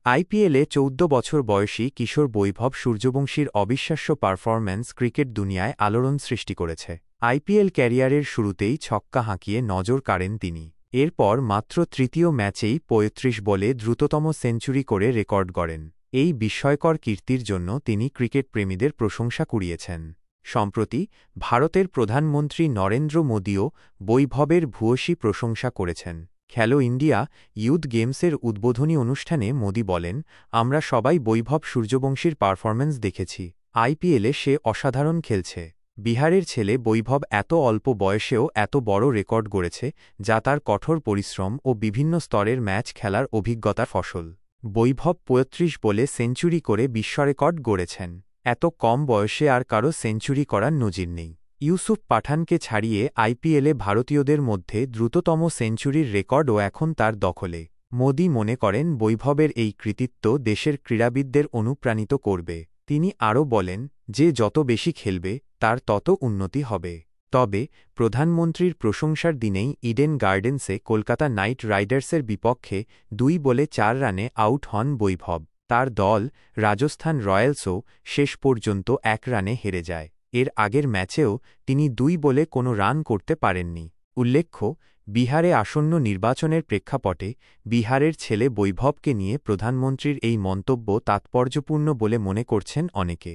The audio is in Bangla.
আইপিএলে ১৪ বছর বয়সী কিশোর বৈভব সূর্যবংশীর অবিশ্বাস্য পারফরম্যান্স ক্রিকেট দুনিয়ায় আলোড়ন সৃষ্টি করেছে। আইপিএল ক্যারিয়ারের শুরুতেই ছক্কা হাঁকিয়ে নজর কাড়েন তিনি। এরপর মাত্র তৃতীয় ম্যাচেই ৩৫ বলে দ্রুততম সেঞ্চুরি করে রেকর্ড গড়েন। এই বিস্ময়কর কীর্তির জন্য তিনি ক্রিকেট প্রেমীদের প্রশংসা কুড়িয়েছেন। সম্প্রতি ভারতের প্রধানমন্ত্রী নরেন্দ্র মোদীও বৈভবের ভূয়সী প্রশংসা করেছেন। খেলো ইন্ডিয়া ইয়ুথ গেমসের উদ্বোধনী অনুষ্ঠানে মোদি বলেন, আমরা সবাই বৈভব সূর্যবংশীর পারফরম্যান্স দেখেছি। আইপিএলে সে অসাধারণ খেলছে। বিহারের ছেলে বৈভব এত অল্প বয়সেও এত বড় রেকর্ড গড়েছে, যা তার কঠোর পরিশ্রম ও বিভিন্ন স্তরের ম্যাচ খেলার অভিজ্ঞতার ফসল। বৈভব ৩৫ বলে সেঞ্চুরি করে বিশ্বরেকর্ড গড়েছেন। এত কম বয়সে আর কারও সেঞ্চুরি করার নজির নেই। ইউসুফ পাঠানকে ছাড়িয়ে আইপিএলে ভারতীয়দের মধ্যে দ্রুততম সেঞ্চুরির রেকর্ডও এখন তার দখলে। মোদি মনে করেন বৈভবের এই কৃতিত্ব দেশের ক্রীড়াবিদদের অনুপ্রাণিত করবে। তিনি আরও বলেন, যে যত বেশি খেলবে তার তত উন্নতি হবে। তবে প্রধানমন্ত্রীর প্রশংসার দিনেই ইডেন গার্ডেন্সে কলকাতা নাইট রাইডার্সের বিপক্ষে ২ বলে ৪ রানে আউট হন বৈভব। তার দল রাজস্থান রয়্যালসও শেষ পর্যন্ত ১ রানে হেরে যায়। এর আগের ম্যাচেও তিনি ২ বলে কোনো রান করতে পারেননি। উল্লেখ্য, বিহারে আসন্ন নির্বাচনের প্রেক্ষাপটে বিহারের ছেলে বৈভবকে নিয়ে প্রধানমন্ত্রীর এই মন্তব্য তাৎপর্যপূর্ণ বলে মনে করছেন অনেকে।